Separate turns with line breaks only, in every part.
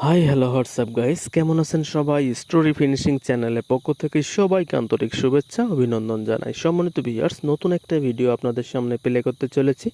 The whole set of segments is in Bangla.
হাই হ্যালো হোয়াটসঅ্যাপ গাইস, কেমন আছেন সবাই? স্টোরি ফিনিশিং চ্যানেলের পক্ষ থেকে সবাইকে আন্তরিক শুভেচ্ছা অভিনন্দন জানাই। সম্মানিত ভিউয়ার্স, নতুন একটা ভিডিও আপনাদের সামনে প্লে করতে চলেছি।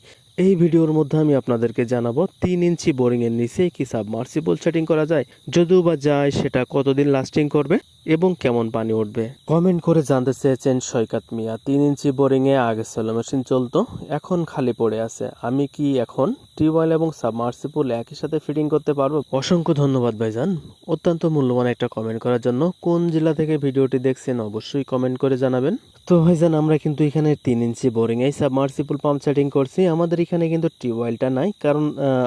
এই ভিডিওর মধ্যে আমি আপনাদেরকে জানাবো 3 ইঞ্চি বোরিং এর নিচে কি সাবমার্সিবল সেটিং করা যায়, যদিও বা যায় সেটা কতদিন লাস্টিং করবে এবং কেমন পানি উঠবে। কমেন্ট করে জানতে চেয়েছেন সৈকত মিয়া। 3 ইঞ্চি বোরিং এ আগে সোলো মেশিন চলতো, এখন খালি পড়ে আছে, আমি কি এখন টিউবওয়েল এবং সাবমার্সিবল একই সাথে ফিটিং করতে পারবো? অসংখ্য ধন্যবাদ ভাইজান, অত্যন্ত মূল্যবান একটা কমেন্ট করার জন্য। কোন জেলা থেকে ভিডিওটি দেখছেন অবশ্যই কমেন্ট করে জানাবেন। তো ভাইজান, আমরা কিন্তু এখানে 3 ইঞ্চি বোরিং এই সাবমার্সিবল পাম্প সেটিং করছি। আমাদের এখানে কিন্তু টিউবওয়েলটা নাই, কারণ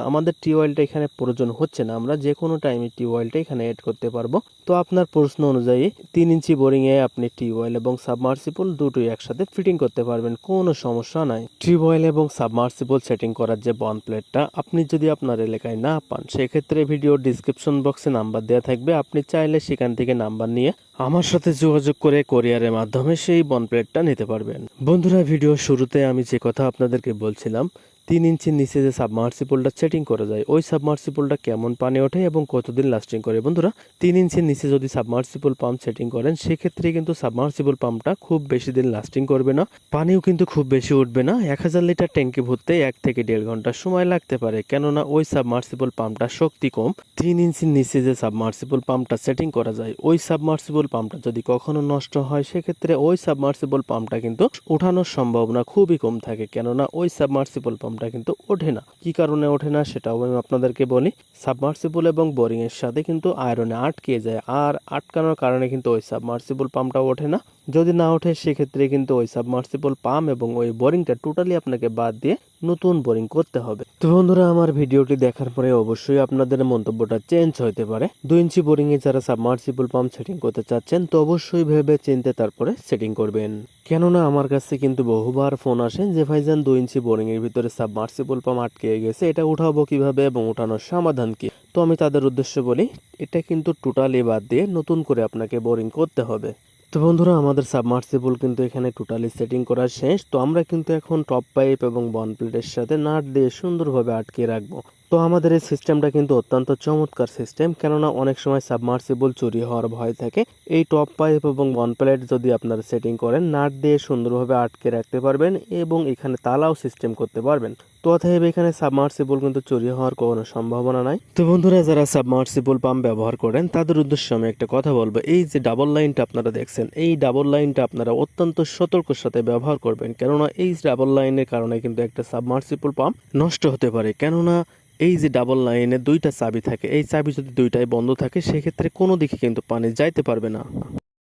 আমাদের টিউবওয়েলটা এখানে প্রয়োজন হচ্ছে না। আমরা যে কোনো টাইমে টিউবওয়েলটা এখানে এড করতে পারবো। তো আপনার প্রশ্ন অনুযায়ী 3 ইঞ্চি বোরিং এ আপনি টিউবওয়েল এবং সাবমার্সিবল দুটোই একসাথে ফিটিং করতে পারবেন, কোনো সমস্যা নাই। টিউবওয়েল এবং সাবমার্সিবল সেটিং করার যে বন্ড প্লেটটা আপনি যদি আপনার এলাকায় না পান, সেক্ষেত্রে ভিডিওর ডিসক্রিপশন বক্সে নাম্বার দেওয়া থাকবে, আপনি চাইলে সেখান থেকে নাম্বার নিয়ে আমার সাথে যোগাযোগ করে কোরিয়ারের মাধ্যমে সেই বন্ড প্লেটটা নিতে পারবেন। বন্ধুরা, ভিডিও শুরুতে আমি যে কথা আপনাদেরকে বলছিলাম, 3 ইঞ্চির নিচে যে সাবমার্সিবলটা সেটিং করা যায়, ওই সাবমার্সিবলটা কেমন পানি ওঠে এবং কতদিন লাস্টিং করে। বন্ধুরা, 3 ইঞ্চির নিচে যদি সাবমার্সিবল পাম্প সেটিং করেন, সেক্ষেত্রে কিন্তু সাবমার্সিবল পাম্পটা খুব বেশি দিন লাস্টিং করবে না, পানিও কিন্তু খুব বেশি উঠবে না। 1000 লিটার ট্যাঙ্কি ভরতে 1 থেকে 1.5 ঘন্টা সময় লাগতে পারে, কেননা ওই সাবমার্সিবল পাম্পটা শক্তি কম। 3 ইঞ্চির নিচে যে সাবমার্সিবল পাম্পটা সেটিং করা যায়, ওই সাবমার্সিবল পাম্পটা যদি কখনো নষ্ট হয়, সেক্ষেত্রে ওই সাবমার্সিবল পাম্পটা কিন্তু ওঠানোর সম্ভাবনা খুবই কম থাকে, কেননা ওই সাবমার্সিবল পাম্পটা কিন্তু ওঠে না। কি কারণে ওঠে না সেটাও আমি আপনাদেরকে বলি। সাবমার্সিবল এবং বোরিং এর সাথে কিন্তু আয়রনে আটকে যায়, আর আটকানোর কারণে কিন্তু ওই সাবমার্সিবল পাম্পটা ওঠে না। যদি না ওঠে, সেক্ষেত্রে কিন্তু ওই সাবমার্সিবল পাম্প এবং ওই বোরিংটা টোটালি আপনাকে বাদ দিয়ে নতুন বোরিং করতে হবে। তো বন্ধুরা, আমার ভিডিওটি দেখার পরে অবশ্যই আপনাদের মন্তব্যটা চেঞ্জ হতে পারে। 2 ইঞ্চি বোরিং এ যারা সাবমার্সিবল পাম্প সেটিং করতে চাচ্ছেন, তো অবশ্যই ভেবে চিন্তে তারপরে সেটিং করবেন, কেননা আমার কাছে কিন্তু বহুবার ফোন আসে যে ভাইজান 2 ইঞ্চি বোরিং এর ভিতরে সাবমার্সিবল পাম্প আটকে গেছে, এটা উঠাবো কিভাবে এবং উঠানোর সমাধান কি। তো আমি তাদের উদ্দেশ্যে বলি, এটা কিন্তু টোটালি বাদ দিয়ে নতুন করে আপনাকে বোরিং করতে হবে। তো বন্ধুরা, আমাদের সাবমার্সিবল কিন্তু এখানে টোটালি সেটিং করা শেষ। তো আমরা কিন্তু এখন টপ পাইপ এবং বন্ড প্লেটের সাথে নাট দিয়ে সুন্দরভাবে আটকে রাখবো। তো আমাদের এই সিস্টেমটা কিন্তু অত্যন্ত চমৎকার সিস্টেম, কেননা অনেক সময় সাবমার্সিবল চুরি হওয়ার ভয় থাকে। এই টপ পাইপ এবং বন্ড প্লেট যদি আপনারা সেটিং করেন, নাট দিয়ে সুন্দরভাবে আটকে রাখতে পারবেন এবং এখানে তালাও সিস্টেম করতে পারবেন। তো অতএব এখানে সাবমার্সিবল কিন্তু চুরি হওয়ার কোনো সম্ভাবনা নাই। তো বন্ধুরা, যারা সাবমার্সিবল পাম্প ব্যবহার করেন, তাদের উদ্দেশ্যে আমি একটা কথা বলবো। এই যে ডাবল লাইনটা আপনারা দেখছেন, এই ডাবল লাইনটা আপনারা অত্যন্ত সতর্কের সাথে ব্যবহার করবেন, কেননা এই ডাবল লাইনের কারণে কিন্তু একটা সাবমার্সিবল পাম্প নষ্ট হতে পারে। কেননা এই যে ডাবল লাইনে 2টা চাবি থাকে, এই চাবি যদি 2টাই বন্ধ থাকে, সেক্ষেত্রে কোনো দিকে কিন্তু পানি যাইতে পারবে না।